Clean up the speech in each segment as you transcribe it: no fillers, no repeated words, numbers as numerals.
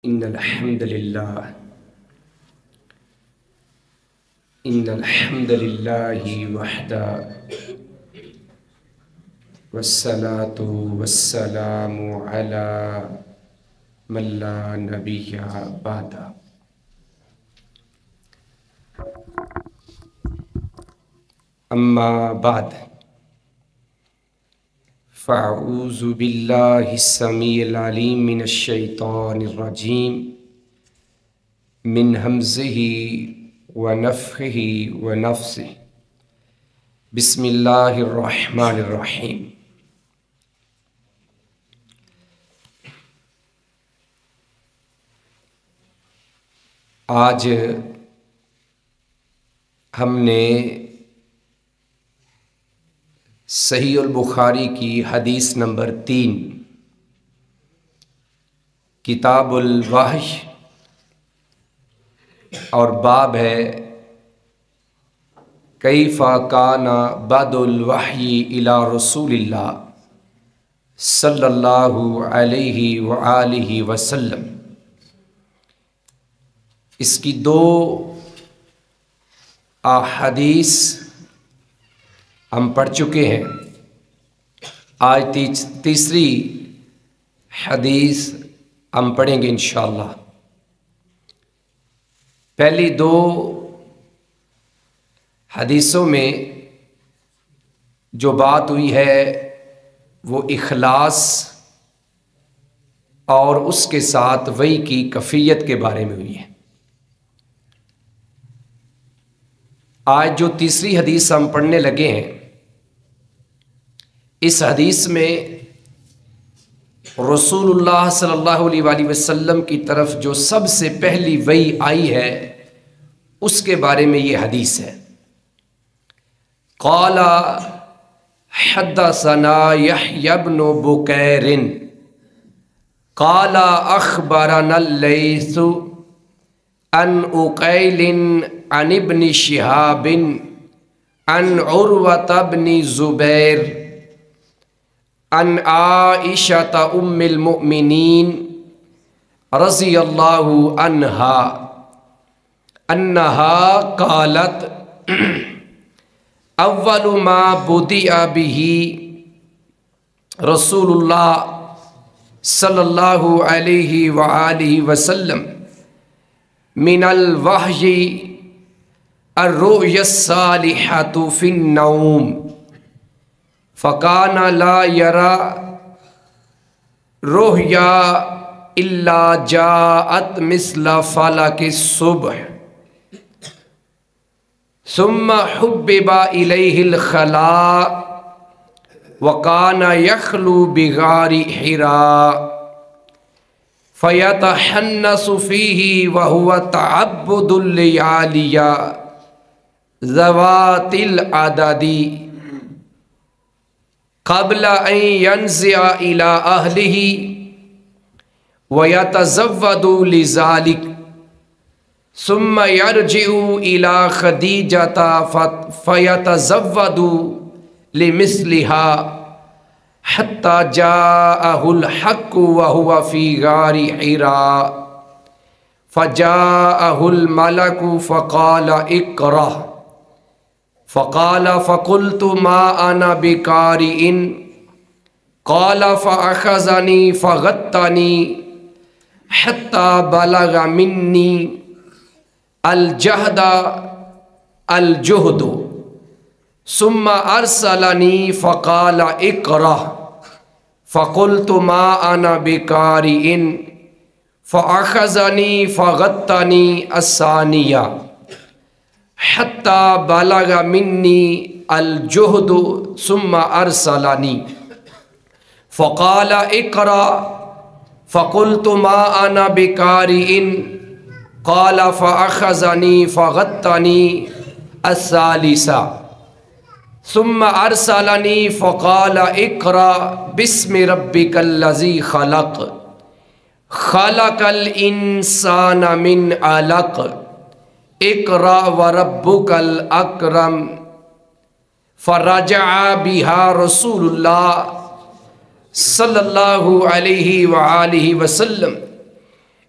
إن الحمد لله وحده والصلاة والسلام على من لا نبي بعده. أما بعد فأعوذ بالله السميع العليم من الشيطان الرجيم من همزه ونفخه ونفثه. بسم اللہ الرحمن الرحیم. آج ہم نے صحیح البخاری کی حدیث نمبر 3 کتاب الوحی اور باب ہے کیف کان بدء الوحی الی رسول اللہ صلی اللہ علیہ وآلہ وسلم. اس کی 2 احادیث ہم پڑھ چکے ہیں. آج تیسری حدیث ہم پڑھیں گے انشاءاللہ. پہلی 2 حدیثوں میں جو بات ہوئی ہے وہ اخلاص اور اس کے ساتھ وحی کی کیفیت کے بارے میں ہوئی ہے. آج جو تیسری حدیث ہم پڑھنے لگے ہیں، اس حدیث میں رسول اللہ صلی اللہ علیہ وآلہ وسلم کی طرف جو سب سے پہلی وحی آئی ہے اس کے بارے میں یہ حدیث ہے. قال حدثنا یحیی بن بکیر قال اخبرنا اللیث عن عقیل عن ابن شہاب عن عروة بن زبیر عن عائشة ام المؤمنین رضی اللہ عنہا انہا قالت اول ما بدأ به رسول اللہ صلی اللہ علیہ وآلہ وسلم من الوحی الرؤیا الصالحۃ فی النوم فکان لا یرا رؤیا الا جاءت مثل فلک الصبح ثم حبب الیہ الخلاء وکان یخلو بغار حراء فیتحنس فیہ وہو تعبد لیالیہ ذوات العدد قبل ان ينزع الى اہلہ ویتزود لذلك ثم يرجع الى خدیجة فیتزود لمثلها حتى جاءه الحق وهو في غار حراء فجاءه الملك فقال اقرأ فقال فقلت ما أنا بقارئ قال فأخذني فغطني حتى بلغ مني الجهد ثم أرسلني فقال اقرأ فقلت ما أنا بقارئ فأخذني فغطني الثانية حتى بلغ مني الجهد ثم أرسلني فقال اقرأ فقلت ما أنا بقارئ قال فأخذني فغطني الثالثة ثم أرسلني فقال اقرأ باسم ربك الذي خلق خلق الإنسان من علق اقرأ وربك الأكرم فرجع بها رسول الله صلی اللہ علیہ وآلہ وسلم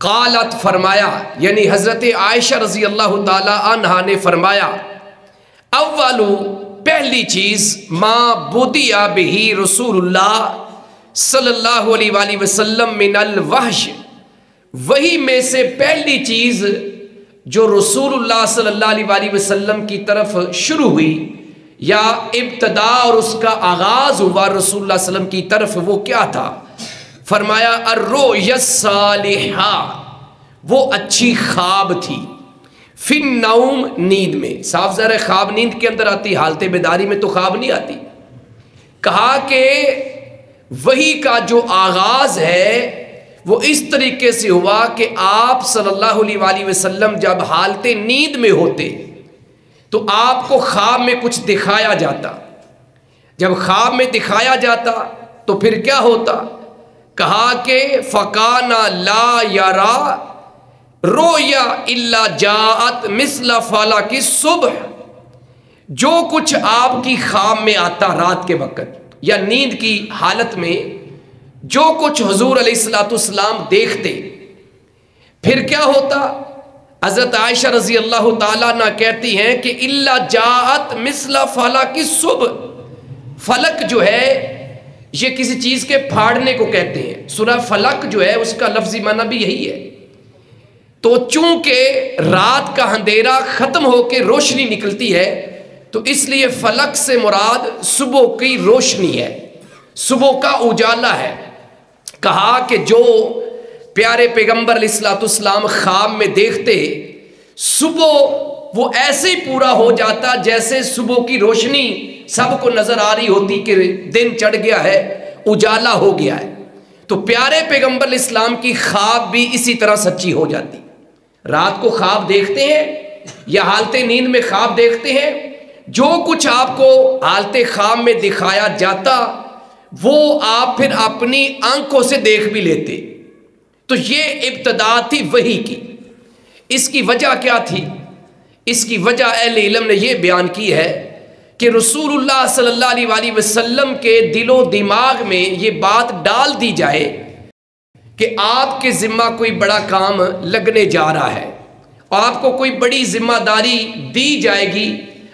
قالت فرمایا، یعنی حضرت عائشہ رضی اللہ تعالی عنہا نے فرمایا، اولو پہلی چیز ما بدیا بہی رسول اللہ صلی اللہ علیہ وآلہ وسلم من الوحش، وہی میں سے پہلی چیز جو رسول اللہ صلی اللہ علیہ وآلہ وسلم کی طرف شروع ہوئی یا ابتدا اور اس کا آغاز ہوا رسول اللہ صلی اللہ علیہ وسلم کی طرف، وہ کیا تھا؟ فرمایا الرؤیا الصالحہ، وہ اچھی خواب تھی، فی النوم نیند میں، صاف ظاہر ہے خواب نیند کے اندر آتی، حالت بیداری میں تو خواب نہیں آتی۔ کہا کہ وحی کا جو آغاز ہے وہ اس طریقے سے ہوا کہ آپ صلی اللہ علیہ وآلہ وسلم جب حالت نیند میں ہوتے تو آپ کو خواب میں کچھ دکھایا جاتا، جب خواب میں دکھایا جاتا تو پھر کیا ہوتا؟ کہا کہ فَقَانَ لَا يَرَا رُؤْيَا إِلَّا جَاءَتْ مِثْلَ فَلَقِ الصُّبْحِ، جو کچھ آپ کی خواب میں آتا رات کے وقت یا نیند کی حالت میں، جو کچھ حضور علیہ الصلوۃ والسلام دیکھتے، پھر کیا ہوتا؟ حضرت عائشہ رضی اللہ تعالیٰ عنہ کہتی ہیں کہ الا جاءت مثل فلق الصبح، فلک جو ہے یہ کسی چیز کے پھاڑنے کو کہتے ہیں، سورہ فلق جو ہے اس کا لفظی معنی بھی یہی ہے۔ تو چونکہ رات کا اندھیرا ختم ہو کے روشنی نکلتی ہے تو اس لیے فلک سے مراد صبح کی روشنی ہے، صبح کا اجالا ہے۔ کہا کہ جو پیارے پیغمبر علیہ الصلوۃ والسلام خواب میں دیکھتے، صبح وہ ایسے ہی پورا ہو جاتا جیسے صبح کی روشنی سب کو نظر آ رہی ہوتی کہ دن چڑھ گیا ہے، اجالا ہو گیا ہے۔ تو پیارے پیغمبر علیہ السلام کی خواب بھی اسی طرح سچی ہو جاتی۔ رات کو خواب دیکھتے ہیں یا حالت نیند میں خواب دیکھتے ہیں، جو کچھ آپ کو حالت خواب میں دکھایا جاتا وہ آپ پھر اپنی آنکھوں سے دیکھ بھی لیتے۔ تو یہ ابتدا تھی وحی کی۔ اس کی وجہ کیا تھی؟ اس کی وجہ اہل علم نے یہ بیان کی ہے کہ رسول اللہ صلی اللہ علیہ وآلہ وسلم کے دل و دماغ میں یہ بات ڈال دی جائے کہ آپ کے ذمہ کوئی بڑا کام لگنے جا رہا ہے، آپ کو کوئی بڑی ذمہ داری دی جائے گی،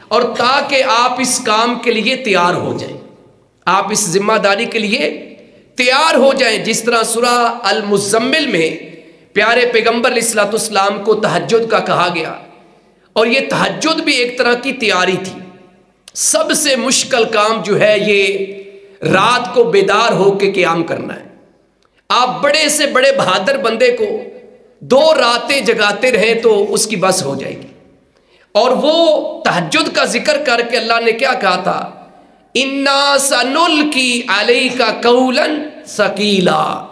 اور تاکہ آپ اس کام کے لیے تیار ہو جائیں، آپ اس ذمہ داری کے لیے تیار ہو جائیں۔ جس طرح سورہ المزمل میں پیارے پیغمبر علیہ الصلوۃ والسلام کو تہجد کا کہا گیا، اور یہ تہجد بھی ایک طرح کی تیاری تھی۔ سب سے مشکل کام جو ہے یہ رات کو بیدار ہو کے قیام کرنا ہے۔ آپ بڑے سے بڑے بہادر بندے کو 2 راتیں جگاتے رہیں تو اس کی بس ہو جائے گی۔ اور وہ تہجد کا ذکر کر کے اللہ نے کیا کہا تھا؟ اِنَّا سَنُلْقِي عَلَيْكَ قَوْلًا ثَقِيلًا،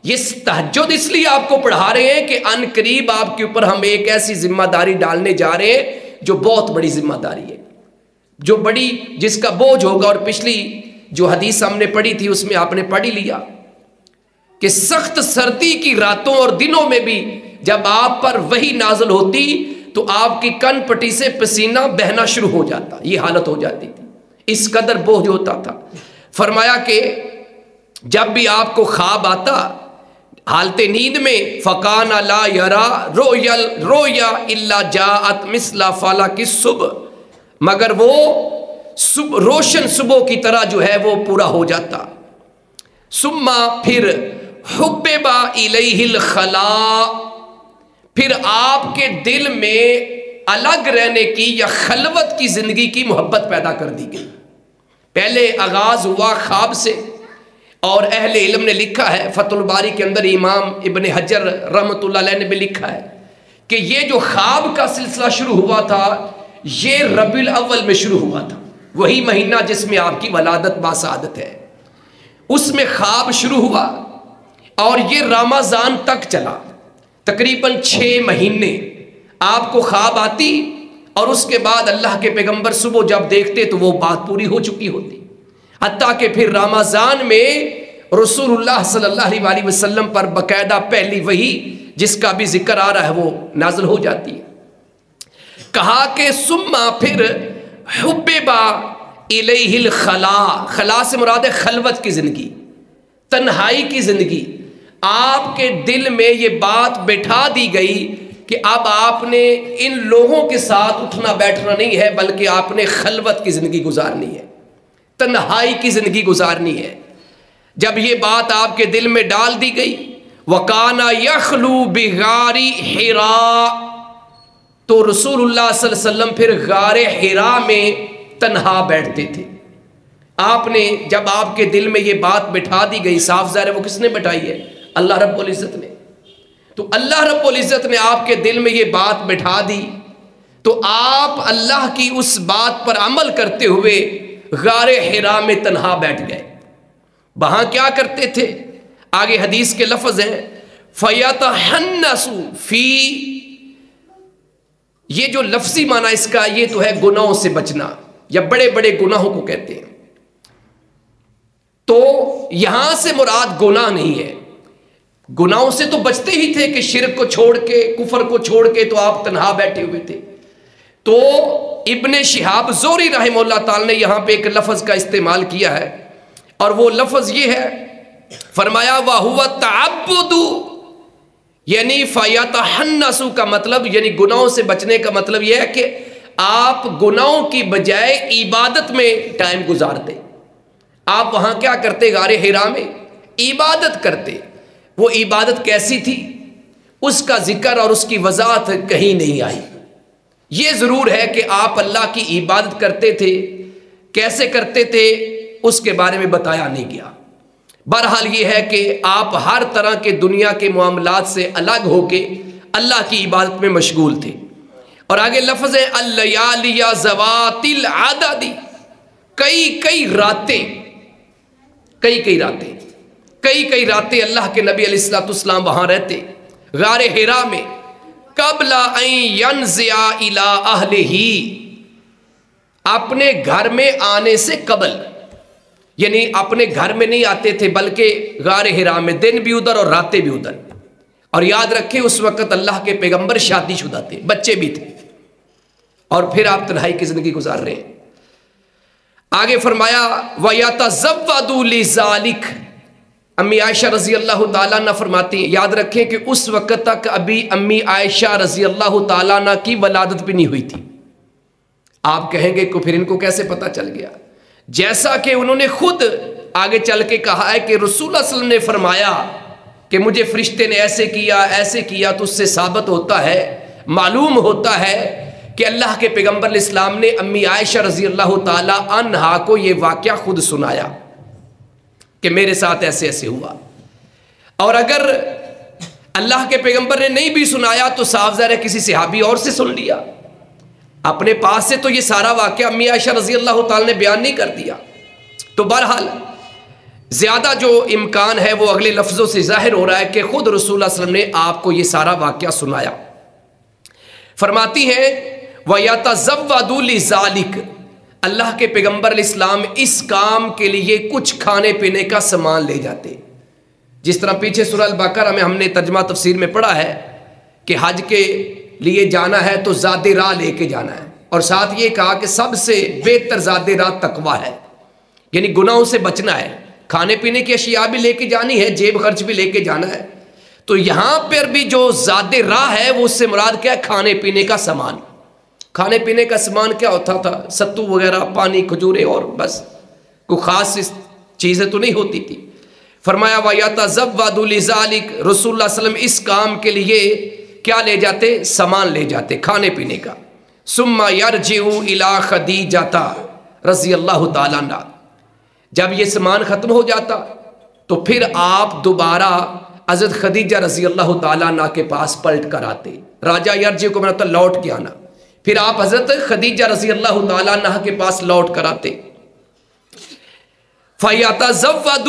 یہ تہجد اس لیے آپ کو پڑھا رہے ہیں کہ ان قریب آپ کے اوپر ہم ایک ایسی ذمہ داری ڈالنے جا رہے ہیں جو بہت بڑی ذمہ داری ہے، جو بڑی جس کا بوجھ ہوگا۔ اور پچھلی جو حدیث ہم نے پڑھی تھی اس میں آپ نے پڑھ ہی لیا کہ سخت سردی کی راتوں اور دنوں میں بھی جب آپ پر وحی نازل ہوتی تو آپ کی کن پٹی سے پسینہ بہنا شروع ہو جاتا، یہ حالت ہو جاتی تھی، اس قدر بوجھ ہوتا تھا۔ فرمایا کہ جب بھی آپ کو خواب آتا حالت نیند میں، فَقَانَ لَا يَرَا رُؤْيَا إِلَّا جَاءَتْ مِثْلَ فَلَقِ الصُّبْحِ، مگر وہ روشن صبح کی طرح جو ہے وہ پورا ہو جاتا۔ ثم پھر حُبِّبَ إِلَيْهِ الْخَلَاءُ، پھر آپ کے دل میں الگ رہنے کی یا خلوت کی زندگی کی محبت پیدا کر دی گئی۔ پہلے آغاز ہوا خواب سے، اور اہل علم نے لکھا ہے، فتح الباری کے اندر امام ابن حجر رحمۃ اللہ علیہ نے بھی لکھا ہے کہ یہ جو خواب کا سلسلہ شروع ہوا تھا یہ ربیع الاول میں شروع ہوا تھا، وہی مہینہ جس میں آپ کی ولادت باسعادت ہے، اس میں خواب شروع ہوا اور یہ رمضان تک چلا، تقریباً 6 مہینے آپ کو خواب آتی، اور اس کے بعد اللہ کے پیغمبر صبح جب دیکھتے تو وہ بات پوری ہو چکی ہوتی، حتیٰ کہ پھر رمضان میں رسول اللہ صلی اللہ علیہ وسلم پر باقاعدہ پہلی وحی جس کا بھی ذکر آ رہا ہے وہ نازل ہو جاتی ہے۔ کہا کہ ثم پھر حُبِّبَ إِلَيْهِ الْخَلَاءُ، خلا سے مراد ہے خلوت کی زندگی، تنہائی کی زندگی، آپ کے دل میں یہ بات بٹھا دی گئی کہ اب آپ نے ان لوگوں کے ساتھ اٹھنا بیٹھنا نہیں ہے، بلکہ آپ نے خلوت کی زندگی گزارنی ہے، تنہائی کی زندگی گزارنی ہے۔ جب یہ بات آپ کے دل میں ڈال دی گئی، وَكَانَ يَخْلُو بِغَارِ حِرَا، تو رسول اللہ صلی اللہ علیہ وسلم پھر غار حرا میں تنہا بیٹھتے تھے۔ آپ نے جب آپ کے دل میں یہ بات بٹھا دی گئی، صاف ظاہر ہے وہ کس نے بٹھائی ہے؟ اللہ رب العزت نے۔ تو اللہ رب العزت نے آپ کے دل میں یہ بات بٹھا دی، تو آپ اللہ کی اس بات پر عمل کرتے ہوئے غار حرا میں تنہا بیٹھ گئے۔ وہاں کیا کرتے تھے؟ آگے حدیث کے لفظ ہیں فَيَتَحَنَّسُ فِي، یہ جو لفظی معنی اس کا یہ تو ہے گناہوں سے بچنا، یا بڑے بڑے گناہوں کو کہتے ہیں۔ تو یہاں سے مراد گناہ نہیں ہے، گناہوں سے تو بچتے ہی تھے کہ شرک کو چھوڑ کے، کفر کو چھوڑ کے تو آپ تنہا بیٹھے ہوئے تھے۔ تو ابن شہاب زہری رحمہ اللہ تعالی نے یہاں پہ ایک لفظ کا استعمال کیا ہے، اور وہ لفظ یہ ہے، فرمایا وَهُوَ التَّعَبُّدُ، یعنی فَيَتَحَنَّسُ کا مطلب یعنی گناہوں سے بچنے کا مطلب یہ ہے کہ آپ گناہوں کی بجائے عبادت میں ٹائم گزارتے۔ آپ وہاں کیا کرتے؟ غار حرا میں عبادت کرتے۔ وہ عبادت کیسی تھی؟ اس کا ذکر اور اس کی وضاحت کہیں نہیں آئی۔ یہ ضرور ہے کہ آپ اللہ کی عبادت کرتے تھے، کیسے کرتے تھے اس کے بارے میں بتایا نہیں گیا۔ بہرحال یہ ہے کہ آپ ہر طرح کے دنیا کے معاملات سے الگ ہو کے اللہ کی عبادت میں مشغول تھے۔ اور آگے لفظ ہے اللیالی ذوات العدد، کئی راتیں اللہ کے نبی علیہ الصلوۃ والسلام وہاں رہتے غار حرا میں، قبل ان ینزع الی اہلہ، اپنے گھر میں آنے سے قبل، یعنی اپنے گھر میں نہیں آتے تھے بلکہ غار حرا میں، دن بھی ادھر اور راتیں بھی ادھر۔ اور یاد رکھیں اس وقت اللہ کے پیغمبر شادی شدہ تھے، بچے بھی تھے، اور پھر آپ تنہائی کی زندگی گزار رہے ہیں۔ آگے فرمایا وَيَتَزَوَّدُ لِذَلِكَ، امی عائشہ رضی اللہ تعالیٰ عنہ فرماتی ہیں، یاد رکھیں کہ اس وقت تک ابھی امی عائشہ رضی اللہ تعالیٰ عنہ کی ولادت بھی نہیں ہوئی تھی۔ آپ کہیں گے کہ پھر ان کو کیسے پتہ چل گیا؟ جیسا کہ انہوں نے خود آگے چل کے کہا ہے کہ رسول اللہ صلی اللہ علیہ وسلم نے فرمایا کہ مجھے فرشتے نے ایسے کیا، تو اس سے ثابت ہوتا ہے، معلوم ہوتا ہے کہ اللہ کے پیغمبر علیہ السلام نے امی عائشہ رضی اللہ تعالی عنہا کو یہ واقعہ خود سنایا کہ میرے ساتھ ایسے ہوا۔ اور اگر اللہ کے پیغمبر نے نہیں بھی سنایا تو صاف ظاہر ہے کسی صحابی اور سے سن لیا، اپنے پاس سے تو یہ سارا واقعہ امی عائشہ رضی اللہ تعالی نے بیان نہیں کر دیا۔ تو بہرحال زیادہ جو امکان ہے وہ اگلے لفظوں سے ظاہر ہو رہا ہے کہ خود رسول اللہ صلی اللہ علیہ وسلم نے آپ کو یہ سارا واقعہ سنایا۔ فرماتی ہیں وَيَتَزَوَّدُ لِذَلِكَ، اللہ کے پیغمبر علیہ السلام اس کام کے لیے کچھ کھانے پینے کا سامان لے جاتے، جس طرح پیچھے سورہ البقرہ میں ہم نے ترجمہ تفسیر میں پڑھا ہے کہ حج کے لیے جانا ہے تو زاد راہ لے کے جانا ہے، اور ساتھ یہ کہا کہ سب سے بہتر زاد راہ تقویٰ ہے، یعنی گناہوں سے بچنا ہے، کھانے پینے کی اشیاء بھی لے کے جانی ہے، جیب خرچ بھی لے کے جانا ہے۔ تو یہاں پر بھی جو زاد راہ ہے وہ اس سے مراد کیا ہے؟ کھانے پینے کا سامان۔ کھانے پینے کا سامان کیا ہوتا تھا؟ ستو وغیرہ، پانی، کھجورے، اور بس کوئی خاص چیزیں تو نہیں ہوتی تھی۔ فرمایا وَيَتَزَوَّدُ لِذَلِكَ، رسول اللہ صلی اللہ علیہ وسلم اس کام کے لیے کیا لے جاتے؟ سامان لے جاتے کھانے پینے کا۔ ثُمَّ يَرْجِعُ إِلَىٰ خَدِیجَةَ رضی اللہ تعالیٰ عنہ، جب یہ سامان ختم ہو جاتا تو پھر آپ دوبارہ حضرت خدیجہ رضی اللہ تعالیٰ عنہ کے پاس پلٹ کر آتے۔ راجہ یرجع کو مطلب لوٹ کے آنا، پھر آپ حضرت خدیجہ رضی اللہ تعالیٰ عنہ کے پاس لوٹ کر آتے۔ فَيَتَزَوَّدُ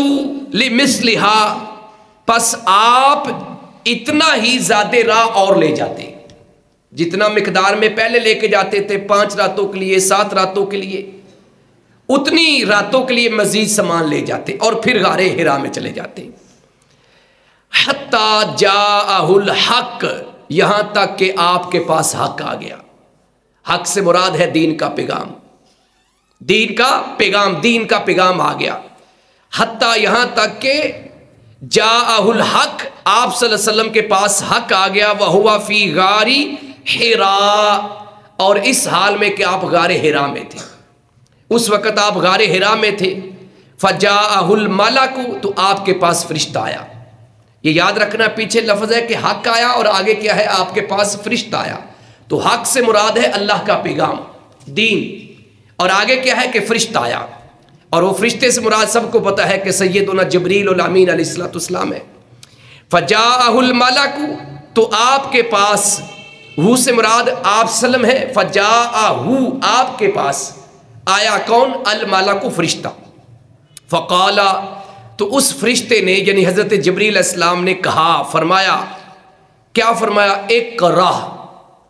لِمِثْلِهَا، پس آپ اتنا ہی زاد راہ اور لے جاتے، جتنا مقدار میں پہلے لے کے جاتے تھے 5 راتوں کے لیے، 7 راتوں کے لیے، اتنی راتوں کے لیے مزید سامان لے جاتے، اور پھر غار حرا میں چلے جاتے۔ حَتَّى جَاءَهُ الْحَقُّ، یہاں تک کہ آپ کے پاس حق آ گیا۔ حق سے مراد ہے دین کا پیغام، دین کا پیغام آ گیا۔ حتیٰ یہاں تک کہ جاءہ الحق، آپ صلی اللہ علیہ وسلم کے پاس حق آ گیا، وہوا فی غاری حراء، اور اس حال میں کہ آپ غار حراء میں تھے، اس وقت آپ غار حراء میں تھے۔ فجاءہ الملک، تو آپ کے پاس فرشتہ آیا۔ یہ یاد رکھنا، پیچھے لفظ ہے کہ حق آیا اور آگے کیا ہے، آپ کے پاس فرشتہ آیا۔ تو حق سے مراد ہے اللہ کا پیغام، دین، اور آگے کیا ہے کہ فرشتہ آیا، اور وہ فرشتے سے مراد سب کو پتہ ہے کہ سیدنا جبریل الامین علیہ السلام ہے۔ فجاءہ الملک، تو آپ کے پاس، وہ سے مراد آپ سلم ہے، فجاءہ، آپ کے پاس آیا کون؟ الملک، فرشتہ۔ فقالا، تو اس فرشتے نے یعنی حضرت جبریل علیہ السلام نے کہا، فرمایا، کیا فرمایا؟ اقرا،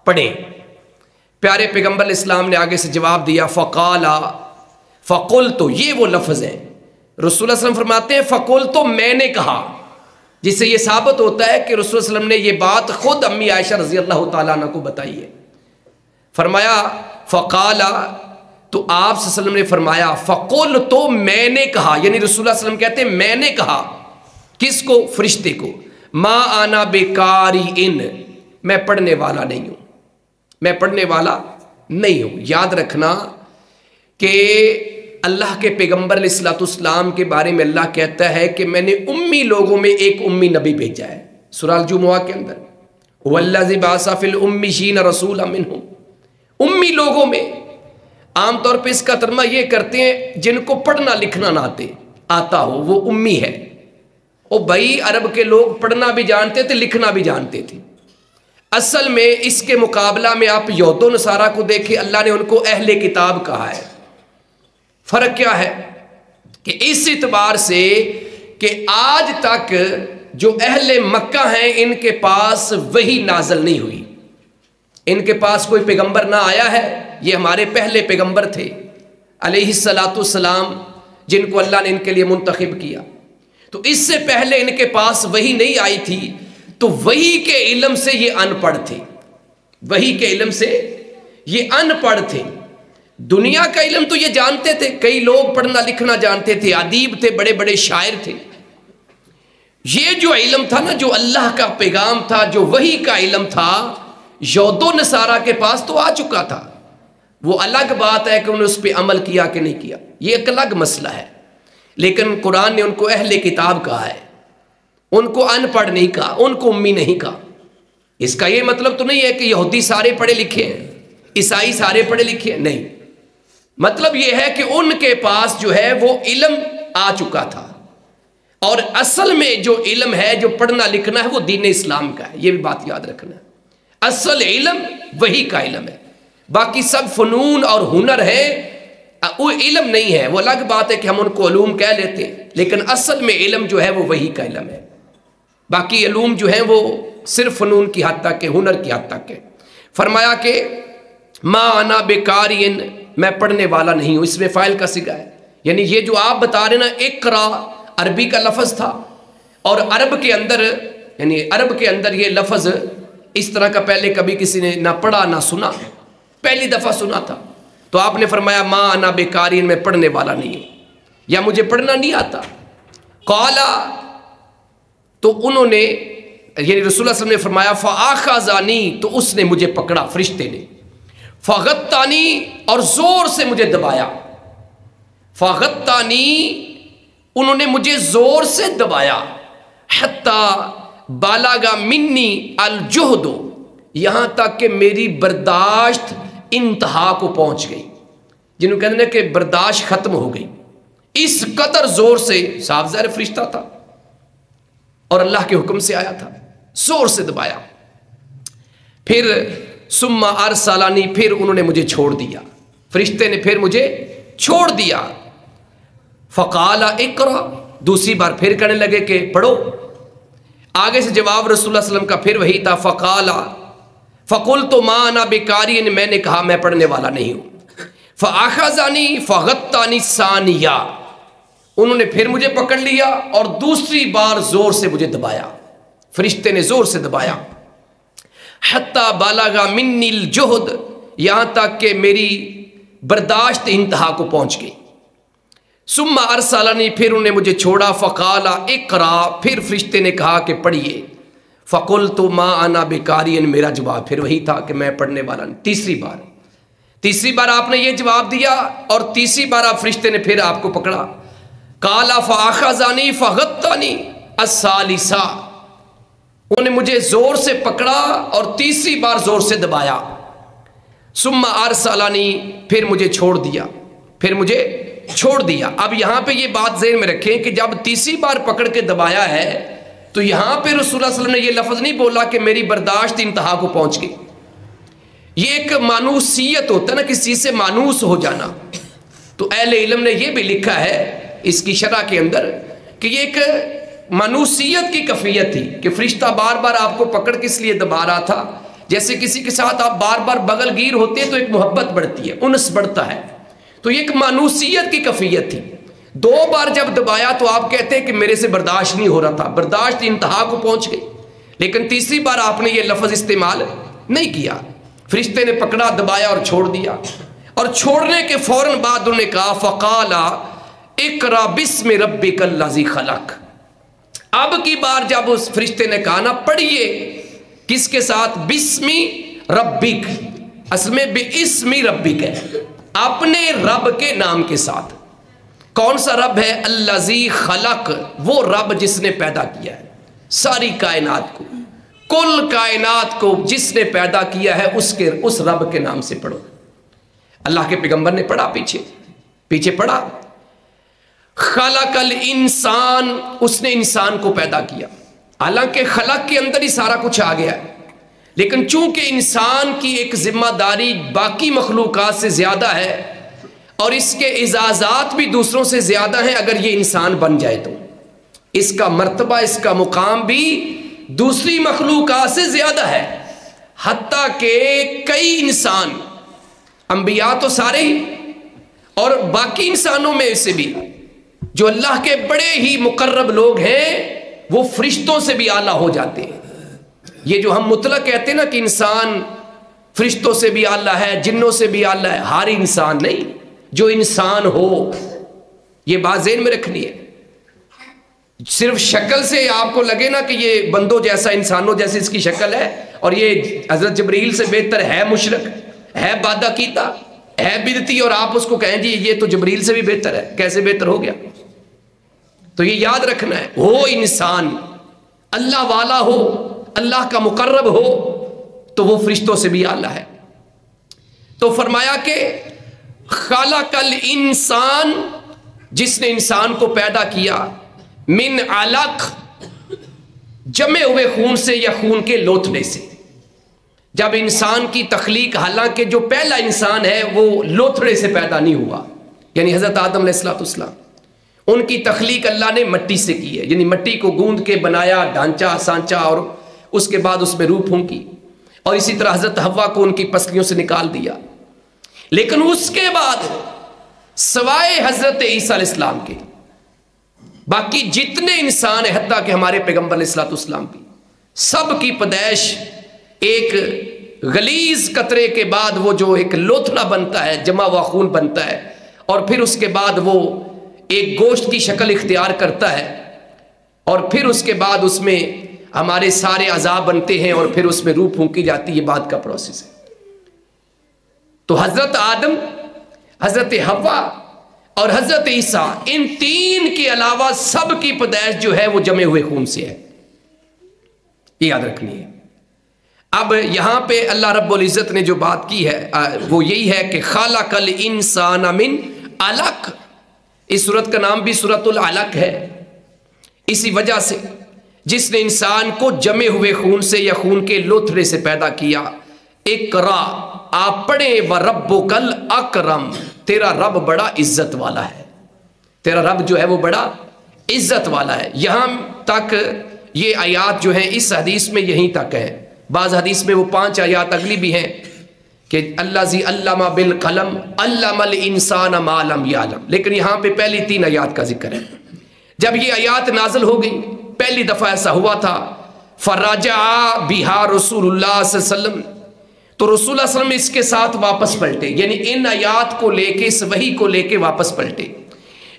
پڑھیں۔ پیارے پیغمبر اسلام نے آگے سے جواب دیا، فقالا، فقلت، یہ وہ لفظ ہے، رسول اللہ صلی اللہ علیہ وسلم فرماتے ہیں فقلت، میں نے کہا، جس سے یہ ثابت ہوتا ہے کہ رسول اللہ صلی اللہ علیہ وسلم نے یہ بات خود امی عائشہ رضی اللہ تعالیٰ عنہ کو بتائی ہے۔ فرمایا فقالا، تو آپ صلی اللہ علیہ وسلم نے فرمایا، فقلت، میں نے کہا، یعنی رسول اللہ صلی اللہ علیہ وسلم کہتے ہیں میں نے کہا، کس کو؟ فرشتے کو، ما انا بقاری، میں پڑھنے والا نہیں ہوں، میں پڑھنے والا نہیں ہوں۔ یاد رکھنا کہ اللہ کے پیغمبر علیہ الصلوۃ والسلام کے بارے میں اللہ کہتا ہے کہ میں نے امی لوگوں میں ایک امی نبی بھیجا ہے، سورہ الجمعہ کے اندر، وَالَّذِي بَعَثَ فِي الْأُمِّيِّينَ رَسُولًا مِّنْهُمْ، امی لوگوں میں۔ عام طور پہ اس کا ترجمہ یہ کرتے ہیں جن کو پڑھنا لکھنا نہ آتا ہو، وہ امی ہے۔ او بھائی، عرب کے لوگ پڑھنا بھی جانتے تھے، لکھنا بھی جانتے تھے۔ اصل میں اس کے مقابلہ میں آپ یہود و نصارہ کو دیکھیں، اللہ نے ان کو اہل کتاب کہا ہے۔ فرق کیا ہے کہ اس اعتبار سے کہ آج تک جو اہل مکہ ہیں ان کے پاس وحی نازل نہیں ہوئی، ان کے پاس کوئی پیغمبر نہ آیا ہے، یہ ہمارے پہلے پیغمبر تھے علیہ السلام، جن کو اللہ نے ان کے لیے منتخب کیا۔ تو اس سے پہلے ان کے پاس وحی نہیں آئی تھی، تو وحی کے علم سے یہ ان پڑھ تھے، وحی کے علم سے یہ ان پڑھ تھے۔ دنیا کا علم تو یہ جانتے تھے، کئی لوگ پڑھنا لکھنا جانتے تھے، ادیب تھے، بڑے بڑے شاعر تھے۔ یہ جو علم تھا نا، جو اللہ کا پیغام تھا، جو وحی کا علم تھا، یہود و نصارہ کے پاس تو آ چکا تھا۔ وہ الگ بات ہے کہ انہوں نے اس پہ عمل کیا کہ نہیں کیا، یہ ایک الگ مسئلہ ہے۔ لیکن قرآن نے ان کو اہل کتاب کہا ہے، ان کو ان پڑھ نہیں کہا، ان کو امی نہیں کہا۔ اس کا یہ مطلب تو نہیں ہے کہ یہودی سارے پڑھے لکھے ہیں، عیسائی سارے پڑھے لکھے ہیں، نہیں۔ مطلب یہ ہے کہ ان کے پاس جو ہے وہ علم آ چکا تھا، اور اصل میں جو علم ہے، جو پڑھنا لکھنا ہے، وہ دین اسلام کا ہے، یہ بھی بات یاد رکھنا ہے۔ اصل علم وہی کا علم ہے، باقی سب فنون اور ہنر ہے، وہ علم نہیں ہے۔ وہ الگ بات ہے کہ ہم ان کو علوم کہہ لیتے ہیں، لیکن اصل میں علم جو ہے وہ وہی کا علم ہے۔ باقی علوم جو ہیں وہ صرف فنون کی حد تک ہے، ہنر کی حد تک ہے۔ فرمایا کہ ما انا بقارئ، میں پڑھنے والا نہیں ہوں، اس میں فاعل کا صیغہ ہے، یعنی یہ جو آپ بتا رہے نا، اقرا عربی کا لفظ تھا، اور عرب کے اندر، یعنی عرب کے اندر یہ لفظ اس طرح کا پہلے کبھی کسی نے نہ پڑھا نہ سنا، پہلی دفعہ سنا تھا۔ تو آپ نے فرمایا ما انا بقارئ، میں پڑھنے والا نہیں ہوں، یا مجھے پڑھنا نہیں آتا۔ قالا، تو انہوں نے، یعنی رسول اللہ صلی اللہ علیہ وسلم نے فرمایا فآخذنی، تو اس نے مجھے پکڑا، فرشتے نے، فغطانی، اور زور سے مجھے دبایا، فغطانی، انہوں نے مجھے زور سے دبایا، حتی بالغ منی الجہد، یہاں تک کہ میری برداشت انتہا کو پہنچ گئی، جنہوں کہتے ہیں کہ برداشت ختم ہو گئی، اس قدر زور سے، صاحب ظاہر فرشتہ تھا اور اللہ کے حکم سے آیا تھا، زور سے دبایا۔ پھر ثم ارسلنی، پھر انہوں نے مجھے چھوڑ دیا، فرشتے نے پھر مجھے چھوڑ دیا۔ فقال اقرا، دوسری بار پھر کہنے لگے کہ پڑھو۔ آگے سے جواب رسول اللہ صلی اللہ علیہ وسلم کا پھر وہی تھا، فقال فقلت ما انا بقارئ، میں نے کہا میں پڑھنے والا نہیں ہوں۔ فاخذنی فغطانی ثانیہ، انہوں نے پھر مجھے پکڑ لیا اور دوسری بار زور سے مجھے دبایا، فرشتے نے زور سے دبایا۔ حتی بالغ منی الجہد، یہاں تک کہ میری برداشت انتہا کو پہنچ گئی۔ ثم ارسلنی، پھر انہیں مجھے چھوڑا، فقال اقرا، پھر فرشتے نے کہا کہ پڑھیے، فقلت ما انا بقاری، میرا جواب پھر وہی تھا کہ میں پڑھنے والا نہیں۔ تیسری بار آپ نے یہ جواب دیا، اور تیسری بار آپ فرشتے نے پھر آپ کو پکڑا۔ قال فاخذنی فغطنی الثالثہ، انہوں نے مجھے زور سے پکڑا اور تیسری بار زور سے دبایا۔ ثم ارسلنی، پھر مجھے چھوڑ دیا۔ اب یہاں پہ یہ بات ذہن میں رکھیں کہ جب تیسری بار پکڑ کے دبایا ہے تو یہاں پہ رسول اللہ صلی اللہ علیہ وسلم نے یہ لفظ نہیں بولا کہ میری برداشت انتہا کو پہنچ گئی۔ یہ ایک مانوسیت ہوتا ہے نا، کسی چیز سے مانوس ہو جانا، تو اہل علم نے یہ بھی لکھا ہے اس کی شرح کے اندر کہ یہ ایک مانوسیت کی کیفیت تھی کہ فرشتہ بار بار آپ کو پکڑ کس لیے دبا رہا تھا، جیسے کسی کے ساتھ آپ بار بار بغل گیر ہوتے ہیں تو ایک محبت بڑھتی ہے، انس بڑھتا ہے، تو یہ ایک مانوسیت کی کیفیت تھی۔ 2 بار جب دبایا تو آپ کہتے ہیں کہ میرے سے برداشت نہیں ہو رہا تھا، برداشت انتہا کو پہنچ گئی، لیکن تیسری بار آپ نے یہ لفظ استعمال نہیں کیا۔ فرشتے نے پکڑا، دبایا اور چھوڑ دیا، اور چھوڑنے کے فوراً بعد انہوں نے کہا فقال اقرا بسم ربک الذی خلق۔ اب کی بار جب اس فرشتے نے کہا نا پڑھیے، کس کے ساتھ؟ بسمی ربک، اصل میں باسمی ربک ہے، اپنے رب کے نام کے ساتھ۔ کون سا رب ہے؟ الذی خلق، وہ رب جس نے پیدا کیا ہے ساری کائنات کو، کل کائنات کو جس نے پیدا کیا ہے اس رب کے نام سے پڑھو۔ اللہ کے پیغمبر نے پڑھا، پیچھے پڑھا، خلق الانسان، اس نے انسان کو پیدا کیا۔ حالانکہ خلق کے اندر ہی سارا کچھ آ گیا ہے، لیکن چونکہ انسان کی ایک ذمہ داری باقی مخلوقات سے زیادہ ہے اور اس کے اعزازات بھی دوسروں سے زیادہ ہیں، اگر یہ انسان بن جائے تو اس کا مرتبہ، اس کا مقام بھی دوسری مخلوقات سے زیادہ ہے، حتیٰ کہ کئی انسان، انبیاء تو سارے ہی اور باقی انسانوں میں سے بھی جو اللہ کے بڑے ہی مقرب لوگ ہیں وہ فرشتوں سے بھی اعلیٰ ہو جاتے ہیں۔ یہ جو ہم مطلق کہتے ہیں نا کہ انسان فرشتوں سے بھی اعلیٰ ہے، جنوں سے بھی اعلیٰ ہے، ہر انسان نہیں، جو انسان ہو، یہ بات ذہن میں رکھنی ہے۔ صرف شکل سے آپ کو لگے نا کہ یہ بندوں جیسا، انسانوں جیسی اس کی شکل ہے اور یہ حضرت جبریل سے بہتر ہے، مشرک ہے، بادعقیدہ ہے، بدعتی، اور آپ اس کو کہیں جی یہ تو جبریل سے بھی بہتر ہے، کیسے بہتر ہو گیا؟ تو یہ یاد رکھنا ہے، ہو انسان اللہ والا ہو، اللہ کا مقرب ہو، تو وہ فرشتوں سے بھی اعلیٰ ہے۔ تو فرمایا کہ خلق الانسان، جس نے انسان کو پیدا کیا، من علق، جمے ہوئے خون سے یا خون کے لوتھڑے سے۔ جب انسان کی تخلیق، حالانکہ جو پہلا انسان ہے وہ لوتھڑے سے پیدا نہیں ہوا، یعنی حضرت آدم علیہ السلام، ان کی تخلیق اللہ نے مٹی سے کی ہے، یعنی مٹی کو گوندھ کے بنایا، ڈھانچا سانچا، اور اس کے بعد اس میں روح پھونکی، اور اسی طرح حضرت حوا کو ان کی پسلیوں سے نکال دیا۔ لیکن اس کے بعد سوائے حضرت عیسیٰ علیہ السلام کے باقی جتنے انسان ہیں، حتیٰ کہ ہمارے پیغمبر علیہ السلام بھی، سب کی پیدائش ایک غلیظ قطرے کے بعد وہ جو ایک لوتھڑا بنتا ہے، جمع ہوا خون بنتا ہے، اور پھر اس کے بعد وہ ایک گوشت کی شکل اختیار کرتا ہے، اور پھر اس کے بعد اس میں ہمارے سارے اعضاء بنتے ہیں، اور پھر اس میں روح پھونکی جاتی ہے، یہ بات کا پروسیس ہے۔ تو حضرت آدم، حضرت حوا اور حضرت عیسیٰ، ان تین کے علاوہ سب کی پیدائش جو ہے وہ جمے ہوئے خون سے ہے، یہ یاد رکھنی ہے۔ اب یہاں پہ اللہ رب العزت نے جو بات کی ہے وہ یہی ہے کہ خلق الانسان من علق، اس سورت کا نام بھی سورۃ العلق ہے، اسی وجہ سے جس نے انسان کو جمے ہوئے خون سے یا خون کے لوتھڑے سے پیدا کیا۔ اقرا، آپ پڑھیں، وربک الاکرم، تیرا رب بڑا عزت والا ہے، تیرا رب جو ہے وہ بڑا عزت والا ہے۔ یہاں تک یہ آیات جو ہیں اس حدیث میں یہیں تک ہے، بعض حدیث میں وہ 5 آیات اگلی بھی ہیں کہ الذی علم بالقلم علم الانسان ما لم یعلم، لیکن یہاں پہ پہلی 3 آیات کا ذکر ہے۔ جب یہ آیات نازل ہو گئی، پہلی دفعہ ایسا ہوا تھا، فرجع بہا رسول اللہ صلی اللہ علیہ وسلم، تو رسول اللہ صلی اللہ علیہ وسلم اس کے ساتھ واپس پلٹے، یعنی ان آیات کو لے کے، اس وحی کو لے کے واپس پلٹے۔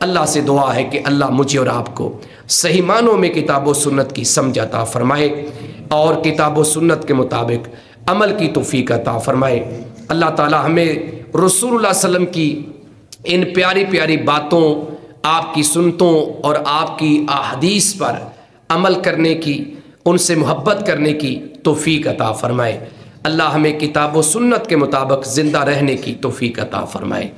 اللہ سے دعا ہے کہ اللہ مجھے اور آپ کو صحیح معنوں میں کتاب و سنت کی سمجھ عطا فرمائے اور کتاب و سنت کے مطابق عمل کی توفیق عطا فرمائے۔ اللہ تعالی ہمیں رسول اللہ صلی اللہ علیہ وسلم کی ان پیاری پیاری باتوں، آپ کی سنتوں اور آپ کی احادیث پر عمل کرنے کی، ان سے محبت کرنے کی توفیق عطا فرمائے۔ اللہ ہمیں کتاب و سنت کے مطابق زندہ رہنے کی توفیق عطا فرمائے۔